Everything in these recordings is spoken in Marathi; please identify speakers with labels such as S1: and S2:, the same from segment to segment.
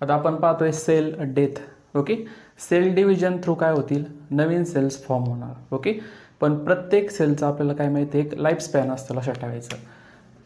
S1: आता आपण पाहतोय cell death. Okay, cell division through काय होतील, नवीन सेल्स फॉर्म होणार. ओके, पण प्रत्येक सेलचं आपल्याला काय माहिती आहे, एक लाईफ स्पॅन असतं, लक्षात ठेवायचं.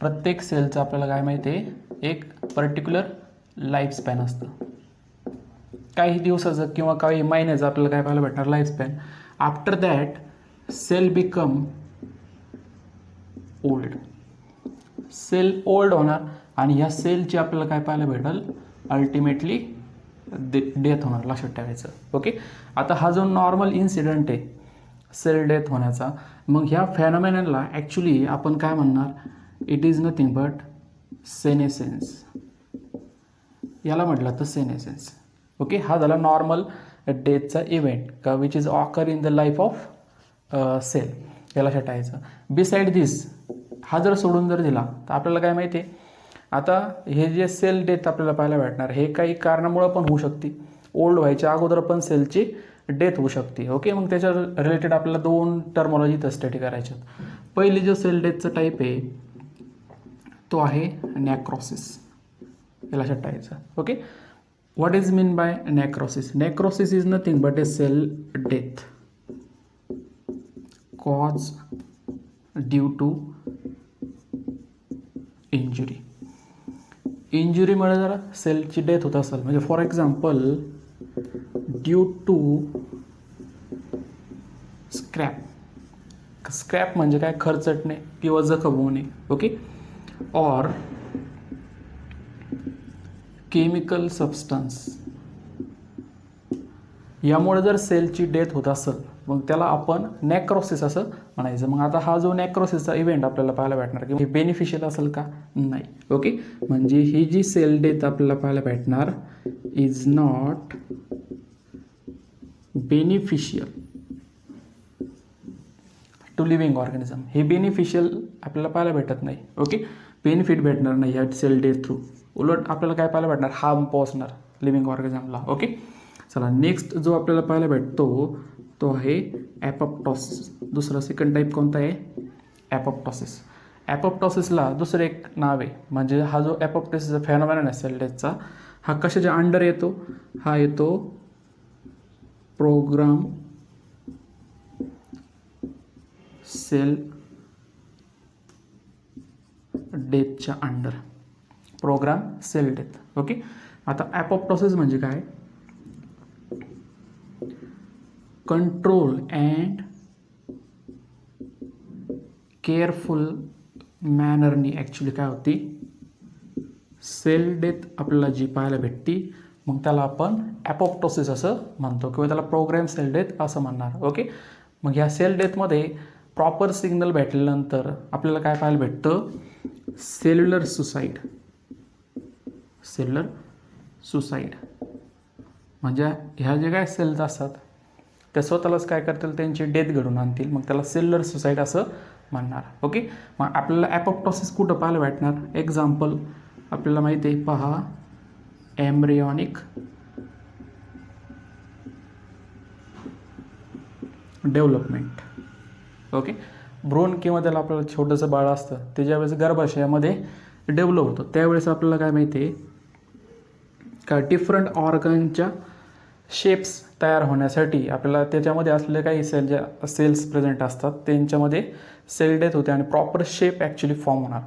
S1: प्रत्येक सेलचं आपल्याला काय माहिती आहे, एक पर्टिक्युलर लाईफ स्पॅन असतं. काही दिवसाचं किंवा काही महिन्याचं आपल्याला काय पाहायला भेटणार, life span. After that cell become old. Cell old होणार आणि ह्या सेलची आपल्याला काय पाहायला भेटेल, अल्टिमेटली डेथ होणार, लक्षात ठेवायचं. ओके, आता हा जो नॉर्मल इन्सिडेंट आहे सेल डेथ होण्याचा, मग ह्या फॅनोमेननला ॲक्च्युली आपण काय म्हणणार, it is nothing but senescence. याला म्हटलं तर सेनेसेन्स. ओके, हा झाला नॉर्मल डेथचा इव्हेंट का which is occur in the life of cell, याला लक्षात ठेवायचं. बिसाइड दिस, हा जर सोडून जर दिला तर आपल्याला काय माहिती आहे, आता हे जे सेल डेथ आपल्याला पाहायला भेटणार, हे काही कारणामुळं पण होऊ शकते. ओल्ड व्हायच्या अगोदर पण सेलची डेथ होऊ शकते. ओके, मग त्याच्या रिलेटेड आपल्याला दोन टर्मॉलॉजी इथं स्टडी करायच्यात. पहिली जो सेल डेथचा टाईप आहे तो आहे नॅक्रोसिस, याला लक्षात ठेवायचं. Okay, what is mean by necrosis. Necrosis is nothing but a cell death cause due to injury. इंजुरीमुळे जर सेलची डेथ होत असेल, म्हणजे for example due to scrap. Scrap म्हणजे काय, खरचटणे किंवा जखम होणे. ओके, ऑर केमिकल सबस्टन्स, यामुळे जर सेलची डेथ होत असेल मग त्याला आपण नॅक्रोसिस असं म्हणायचं. मग आता हा जो नॅक्रोसिसचा इव्हेंट आपल्याला पाहायला भेटणार की हे बेनिफिशियल असेल का, नाही. ओके, म्हणजे ही जी सेल डेथ आपल्याला पाहायला भेटणार is not beneficial to living organism. हे बेनिफिशियल आपल्याला पाहायला भेटत नाही. ओके, बेनिफिट भेटणार नाही ह्या सेल डेथ थ्रू. उलट आपल्याला काय पाहायला भेटणार, हार्म पोहोचणार लिव्हिंग ऑर्गॅनिझमला. ओके, चला नेक्स्ट जो आपल्याला पाहायला भेटतो तो आहे ॲपोप्टोसिस. दुसरा सेकंड टाईप कोणता आहे, ॲपोप्टोसिस. ॲपोप्टोसिसला दुसरं एक नाव आहे, म्हणजे हा जो ॲपोप्टोसिसचा फॅनोमेनन आहे सेल डेथचा, हा कशाच्या अंडर येतो, हा येतो प्रोग्राम सेल डेथच्या under. Program cell death. Okay, आता ॲपोप्टोसिस म्हणजे काय, कंट्रोल अँड केअरफुल मॅनरनी ॲक्च्युली काय होती, सेल डेथ आपल्याला जी पाहायला भेटती, मग त्याला आपण ॲपोप्टोसिस असं म्हणतो किंवा त्याला प्रोग्राम सेल डेथ असं म्हणणार. ओके, मग ह्या सेल डेथमध्ये प्रॉपर सिग्नल भेटल्यानंतर आपल्याला काय पाहायला भेटतं, सेल्युलर सुसाईड. सेल्युलर सुसाईड म्हणजे ह्या जे काय सेल्स असतात त्या स्वतःलाच काय करतील, त्यांची डेथ घडून आणतील, मग त्याला सेल्युलर सुसाईड असं म्हणणार. ओके, मग आपल्याला ॲपोप्टोसिस कुठं पाहायला भेटणार, एक्झाम्पल आपल्याला माहिती आहे, पहा एम्ब्रियॉनिक डेव्हलपमेंट. ओके, भ्रूण किंवा त्याला आपल्याला छोटंसं बाळ असतं ते ज्यावेळेस गर्भाशयामध्ये डेव्हलप होतं त्यावेळेस आपल्याला काय माहिती आहे का, डिफरंट ऑर्गनच्या शेप्स तयार होण्यासाठी आपल्याला त्याच्यामध्ये असलेले काही सेल्स प्रेझेंट असतात, त्यांच्यामध्ये सेल डेथ होते आणि प्रॉपर शेप ॲक्च्युली फॉर्म होणार.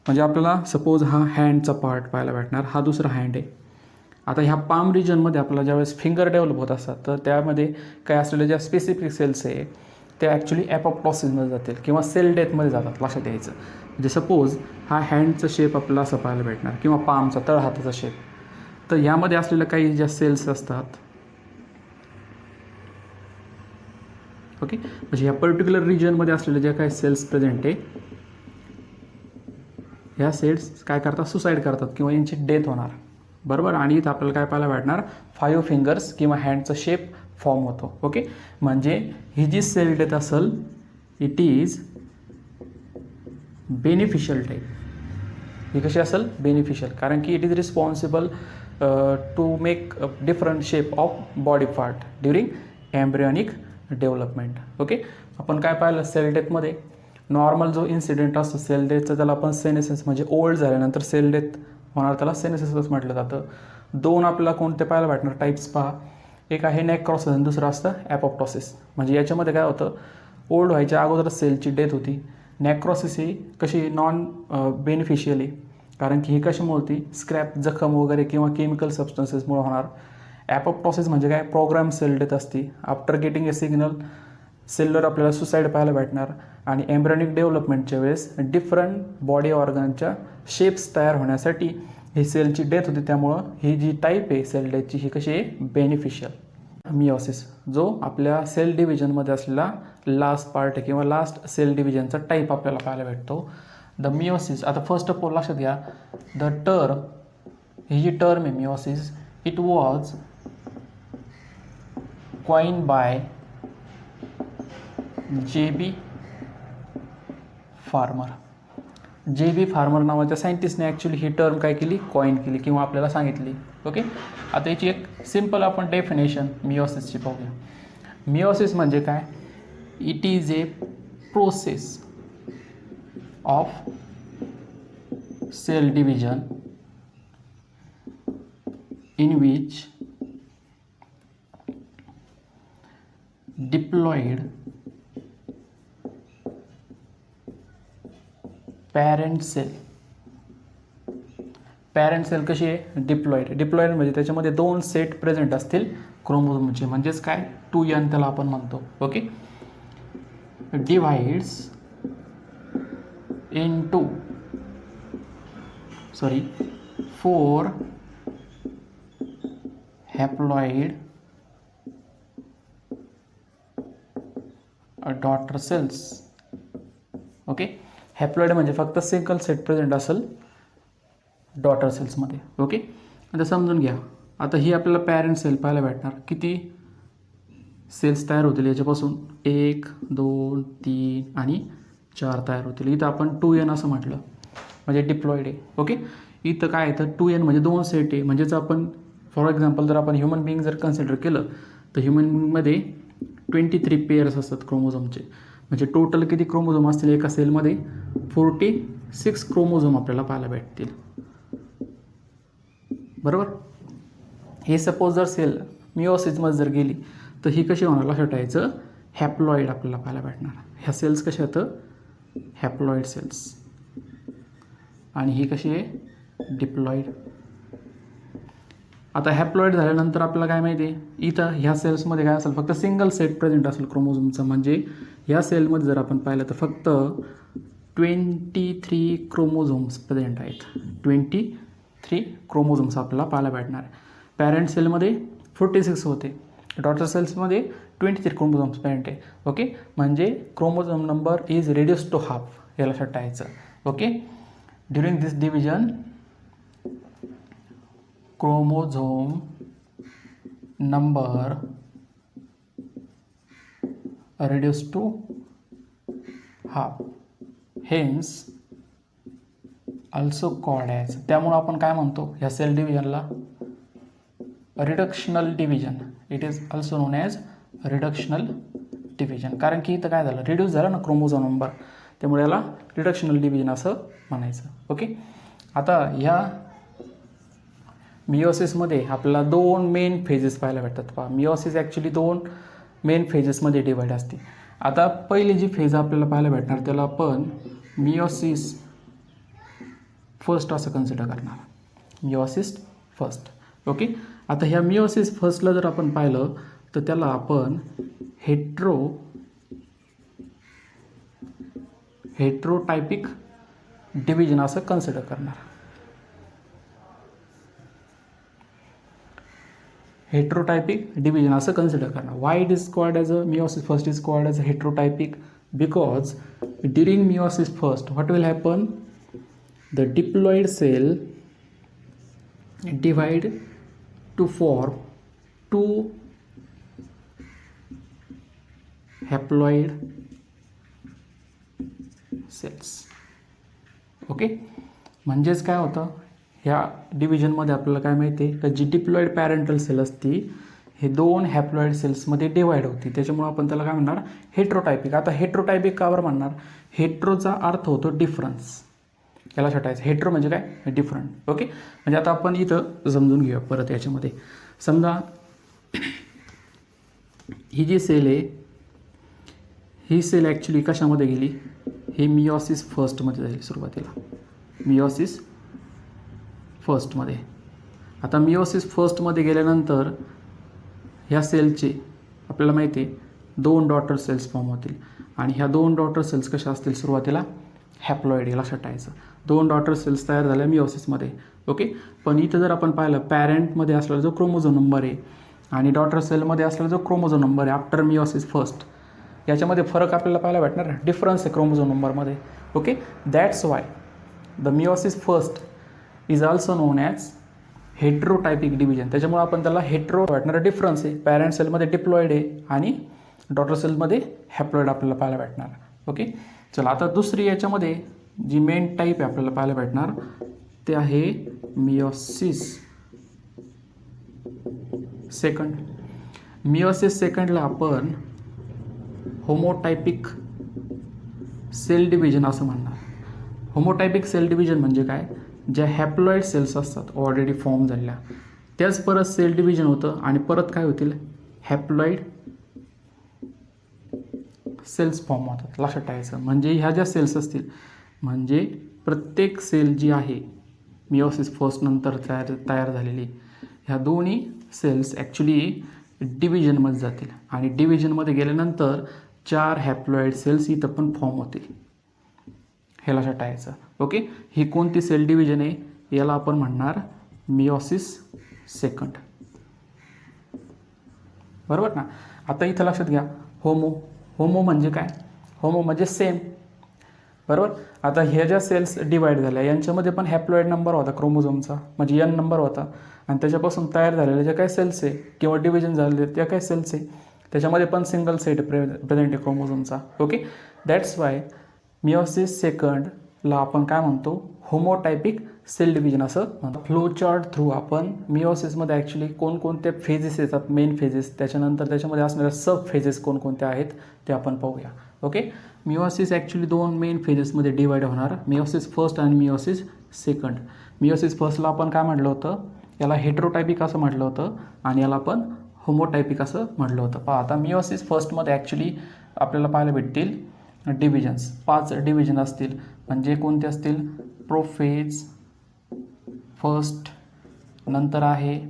S1: म्हणजे आपल्याला सपोज हा हँडचा पार्ट पाहायला भेटणार, हा दुसरा हँड आहे. आता ह्या पाम रिजनमध्ये आपल्याला ज्यावेळेस फिंगर डेव्हलप होत असतात तर त्यामध्ये काय असलेल्या ज्या स्पेसिफिक सेल्स आहे त्या ॲक्च्युली ॲपोप्टोसिसमध्ये जातील किंवा सेल डेथमध्ये जातात, लक्षात द्यायचं. म्हणजे सपोज हा हँडचा शेप आपल्याला असं पाहायला भेटणार किंवा पामचा तळहाताचा शेप, तर यामध्ये असलेल्या काही ज्या सेल्स असतात, ओके, म्हणजे या पर्टिक्युलर रिजनमध्ये असलेल्या ज्या काही सेल्स प्रेझेंट आहे ह्या सेल्स काय करतात, सुसाईड करतात किंवा यांची डेथ होणार. बरोबर, आणि इथं आपल्याला काय पाहायला भेटणार, 5 फिंगर्स किंवा हँडचा शेप फॉर्म होतो. ओके, म्हणजे ही जी सेल डेथ असेल इट इज बेनिफिशियल टाईप. ही कशी असेल, बेनिफिशियल, कारण की it is responsible to make different shape of body part during embryonic development. Okay, आपण काय पाहिलं सेल डेथमध्ये नॉर्मल जो इन्सिडेंट असतो सेल डेथचा त्याला आपण सेनेसेस म्हणजे ओल्ड झाल्यानंतर सेल डेथ होणार त्याला सेनेसेसच म्हटलं जातं. दोन आपल्याला कोणते पाहायला भेटणार टाईप्स पहा. एक आहे नेक्रॉसिस आणि दुसरं असतं ॲपोप्टोसिस. म्हणजे याच्यामध्ये काय होतं, ओल्ड व्हायच्या अगोदरच सेलची डेथ होती. नेक्रॉसिस ही कशी नॉन बेनिफिशियल आहे, कारण की ही कशामुळे होती, स्क्रॅप, जखम वगैरे किंवा केमिकल सबस्टन्सेसमुळे होणार. ॲपोप्टोसिस म्हणजे काय, प्रोग्राम सेल डेथ असते. आफ्टर गेटिंग ए सिग्नल सेलवर आपल्याला सुसाईड पाहायला भेटणार. आणि एम्ब्रियोनिक डेव्हलपमेंटच्या वेळेस डिफरंट बॉडी ऑर्गनच्या शेप्स तयार होण्यासाठी ही सेलची डेथ होती. त्यामुळं ही जी टाईप आहे सेल डेथची ही कशी आहे, बेनिफिशियल. मिओसिस जो आपल्या सेल डिव्हिजनमध्ये असलेला लास्ट पार्ट आहे किंवा लास्ट सेल डिव्हिजनचा टाईप आपल्याला पाहायला भेटतो, द मिओसिस. आता फर्स्ट ऑफ ऑल लक्षात घ्या, द टर्म, ही जी टर्म आहे meiosis, it was coin by J.B. Farmer. J.B. Farmer नावाच्या सायंटिस्टने ॲक्च्युली ही टर्म काय केली, कॉइन केली किंवा आपल्याला सांगितली. ओके, आता याची एक सिम्पल आपण डेफिनेशन मिओसिसची पाहूया. मिओसिस म्हणजे काय, it is a process of cell division in which diploid parent cell कशी आहे, डिप्लॉइड म्हणजे त्याच्यामध्ये दोन सेट प्रेझेंट असतील क्रोमोझोमचे, म्हणजेच काय 2n त्याला आपण म्हणतो. Okay, divides into 4 haploid daughter cells. Okay, haploid म्हणजे फक्त सिंगल सेट प्रेझेंट असेल डॉटर सेल्समध्ये. ओके, आता समजून घ्या. आता ही आपल्याला पॅरेंट सेल पाहायला भेटणार. किती सेल्स तयार होतील याच्यापासून, 1 2 3 आणि 4 तयार होतील. इथं आपण 2n असं म्हटलं म्हणजे डिप्लॉइड आहे. ओके, इथं काय आहे तर 2n म्हणजे 2 सेट आहे. म्हणजेच आपण फॉर एक्झाम्पल जर आपण ह्युमन बिईंग जर कन्सिडर केलं तर ह्युमन बिईंगमध्ये 23 पेअर्स असतात क्रोमोझोमचे. म्हणजे टोटल किती क्रोमोझोम असतील एका सेलमध्ये, 46 क्रोमोझोम आपल्याला पाहायला भेटतील. बरोबर. हे सपोज जर सेल मिओसिसमध्ये जर गेली तर ही कशी होणार, लक्षात ठेवायचं, हॅप्लॉइड आपल्याला पाहायला भेटणार. ह्या सेल्स कशा आहेत, हॅप्लॉइड सेल्स, आणि ही कशी आहे, डिप्लॉइड. आता हॅप्लॉइड झाल्यानंतर आपल्याला काय माहिती आहे, इथं ह्या सेल्समध्ये काय असेल, फक्त सिंगल सेट प्रेझेंट असेल क्रोमोझोमचं. म्हणजे या सेलमध्ये जर आपण पाहिलं तर फक्त 23 क्रोमोझोम्स प्रेझेंट आहेत. 23 क्रोमोझोम्स आपल्याला पाहायला भेटणार. पॅरेंट सेलमध्ये 46 होते, डॉटर सेल्समध्ये 23 क्रोमोझोम्स प्रेझेंट आहे. ओके, म्हणजे chromosome number is reduce to half, हे लक्षात ठेवायचं. Okay, during this division chromosome number reduced to half, hence also called as. त्यामुळे आपण काय म्हणतो या सेल डिव्हिजनला, reductional division. It is also known as reductional division. कारण की इथं काय झालं, रिड्यूस झाला ना क्रोमोझोम नंबर, त्यामुळे याला रिडक्शनल डिव्हिजन असं म्हणायचं. ओके, आता ह्या मिओसिसमध्ये आपल्याला 2 मेन फेजेस पाहायला भेटतात. पहा, मिओसिस ॲक्च्युली 2 मेन फेजेसमध्ये डिवाइड असते. आता पहिली जी फेज आपल्याला पाहायला भेटणार त्याला आपण मिओसिस फर्स्ट असं कन्सिडर करणार. Meiosis first. ओके, आता ह्या मिओसिस फर्स्टला जर आपण पाहिलं तर त्याला आपण हेट्रोटायपिक डिव्हिजन असं कन्सिडर करणार. हेट्रोटायपिक डिव्हिजन असं कन्सिडर करणार. Why it is called as a meiosis first is called as a heterotypic, because during meiosis first what will happen, the diploid cell divide to form 2 haploid cells. Okay, म्हणजेच काय होतं, ह्या डिव्हिजनमध्ये आपल्याला काय माहिती आहे का, जी डिप्लॉइड पॅरेंटल सेल असती हे 2 हॅप्लॉइड सेल्समध्ये डिवाइड होती. त्याच्यामुळे आपण त्याला काय म्हणणार, हेट्रोटायपिक. आता हेट्रोटायपिक कावर म्हणणार, हेट्रोचा अर्थ होतो डिफरन्स याला छटायचं. हेट्रो म्हणजे काय, डिफरंट. ओके, म्हणजे आता आपण इथं समजून घेऊया परत. याच्यामध्ये समजा ही जी सेल आहे, ही सेल ॲक्च्युली कशामध्ये गेली, हे मिओसिस फर्स्टमध्ये जाईल सुरुवातीला, मिओसिस फर्स्टमध्ये. आता मिओसिस फर्स्टमध्ये गेल्यानंतर ह्या सेलचे आपल्याला माहिती आहे 2 डॉटर सेल्स फॉर्म होतील आणि ह्या 2 डॉटर सेल्स कशा असतील सुरुवातीला, हॅप्लॉइड. याला छटायचं. 2 डॉटर सेल्स तयार झाल्या मिओसिसमध्ये. ओके, पण इथं जर आपण पाहिलं पॅरेंटमध्ये असलेला जो क्रोमोझोम नंबर आहे आणि डॉटर सेलमध्ये असलेला जो क्रोमोझोम नंबर आहे आफ्टर मिओसिस फर्स्ट, याच्यामध्ये फरक आपल्याला पाहायला भेटणार, डिफरन्स आहे क्रोमोझोम नंबरमध्ये. Okay, that's why the meiosis first is also known as heterotypic division. त्याच्यामुळे आपण त्याला हेट्रो भेटणारा डिफरन्स आहे. पॅरेंट सेलमध्ये डिप्लॉइड आहे आणि डॉटर सेलमध्ये हॅप्लॉइड आपल्याला पाहायला भेटणार. ओके, चला आता दुसरी याच्यामध्ये जी मेन टाईप आहे आपल्याला पाहायला भेटणार ते आहे मिओसिस सेकंड. मिओसिस सेकंडला आपण होमोटायपिक सेल डिव्हिजन असं म्हणणार. होमोटायपिक सेल डिव्हिजन म्हणजे काय, ज्या हॅप्लॉइड सेल्स असतात ऑलरेडी फॉर्म झालेल्या, त्याच परत सेल डिव्हिजन होतं आणि परत काय होतील, हॅप्लॉइड सेल्स फॉर्म होतात. लक्षात ठेवायचं. म्हणजे ह्या ज्या सेल्स असतील, म्हणजे प्रत्येक सेल जी आहे मिओसिस फर्स्ट नंतर तयार झालेली, ह्या दोन्ही सेल्स ॲक्च्युली डिव्हिजनमध्ये जातील आणि डिव्हिजनमध्ये गेल्यानंतर 4 हॅप्लॉइड सेल्स इथं पण फॉर्म होतील. हे लक्षात ठेवायचं. ओके, ही कोणती सेल डिव्हिजन आहे, याला आपण म्हणणार मिओसिस सेकंड. बरोबर ना. आता इथं लक्षात घ्या, होमो म्हणजे काय, होमो म्हणजे सेम. बरोबर. आता ह्या ज्या सेल्स डिवाईड झाल्या यांच्यामध्ये पण हॅप्लॉइड नंबर होता क्रोमोझोमचा, म्हणजे n नंबर होता आणि त्याच्यापासून तयार झालेल्या ज्या काही सेल्स आहे किंवा डिव्हिजन झालेले त्या काही सेल्स आहे त्याच्यामध्ये पण सिंगल सेट प्रेझेंट आहे क्रोमोझोमचा. ओके, दॅट्स वाय मिओसिस सेकंडला आपण काय म्हणतो, होमोटायपिक सेल डिव्हिजन असं म्हणतो. फ्लो चार्ट थ्रू आपण मिओसिसमध्ये ॲक्च्युली कोणकोणते फेजेस येतात, मेन फेजेस, त्याच्यानंतर त्याच्यामध्ये असणाऱ्या सब फेजेस कोणकोणत्या आहेत ते आपण पाहूया. ओके, मिओसिस ॲक्च्युली 2 मेन फेजेसमध्ये डिवाईड होणार, मिओसिस फर्स्ट आणि मिओसिस सेकंड. मिओसिस फर्स्टला आपण काय म्हटलं होतं, याला हेट्रोटायपिक असं म्हटलं होतं आणि याला आपण होमोटायपिक असं म्हटलं होतं. पहा आता मिओसिस फर्स्टमध्ये ॲक्च्युली आपल्याला पाहायला भेटतील डिव्हिजन्स, 5 डिव्हिजन असतील. म्हणजे कोणते असतील, प्रोफेज फर्स्ट, नंतर आहे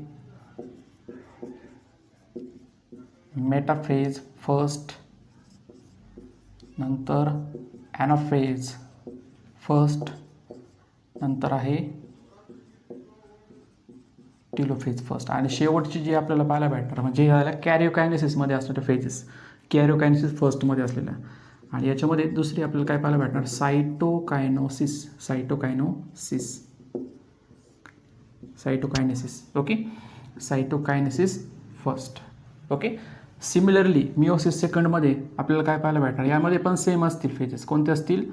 S1: मेटाफेज फर्स्ट, नंतर ॲनाफेज फर्स्ट, नंतर आहे टिलोफेज फर्स्ट आणि शेवटची जी आपल्याला पाहायला भेटणार म्हणजे ह्याला कॅरिओकायनेसिसमध्ये असणारे फेजेस, कॅरिओकायनेसिस फर्स्टमध्ये असलेल्या. आणि याच्यामध्ये दुसरी आपल्याला काय पाहायला भेटणार, cytokinesis. Okay, cytokinesis first. Okay, similarly meiosis सेकंडमध्ये आपल्याला काय पाहायला भेटणार, यामध्ये पण सेम असतील फेजेस. कोणते असतील,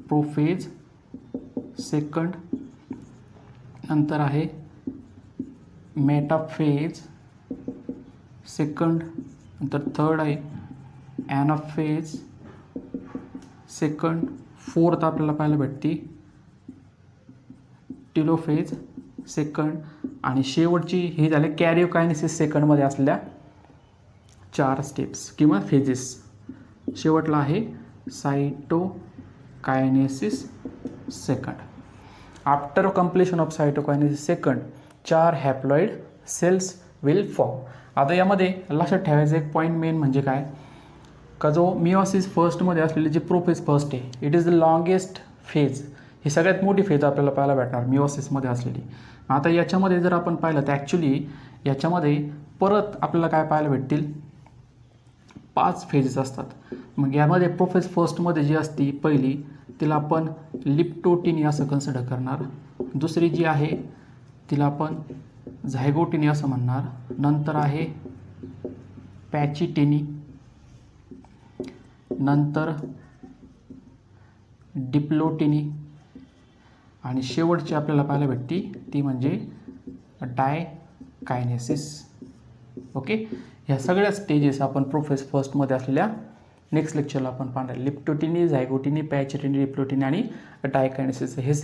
S1: प्रोफेज सेकंड, नंतर आहे मेटाफेज सेकंड, नंतर थर्ड आहे ॲनाफेज सेकंड, फोर्थ आपल्याला पाहायला भेटते टिलोफेज सेकंड आणि शेवटची हे झाले कॅरिओकायनेसिस सेकंडमध्ये असलेल्या 4 स्टेप्स किंवा फेजेस. शेवटला आहे cytokinesis second. After completion of cytokinesis second 4 haploid cells will form. आता यामध्ये लक्षात ठेवायचं एक पॉईंट मेन म्हणजे काय, का जो मिओसिस फर्स्टमध्ये असलेली जी प्रोफेज फर्स्ट आहे, it is the longest phase. ही सगळ्यात मोठी फेज आपल्याला पाहायला भेटणार मिओसिसमध्ये असलेली. आता याच्यामध्ये जर आपण पाहिलं तर ॲक्च्युली याच्यामध्ये परत आपल्याला काय पाहायला भेटतील, 5 फेजेस असतात. मग यामध्ये प्रोफेज फर्स्टमध्ये जी असती पहिली, तिला आपण लिप्टोटिनी असं कन्सिडर करणार. दुसरी जी आहे तिला आपण झायगोटिनी असं म्हणणार. नंतर आहे पॅचिटिनी, नंतर डिप्लोटिनी आणि शेवटची आपल्याला पाहायला भेटती ती म्हणजे डायकायनेसिस. ओके, ह्या सगळ्या स्टेजेस आपण प्रोफेज फर्स्टमध्ये असलेल्या नेक्स्ट लेक्चरला आपण पाहणार लिप्टोटिनी, झायगोटिनी, पॅचेटिनी, डिप्लोटिनी आणि डायकायनेसिस हे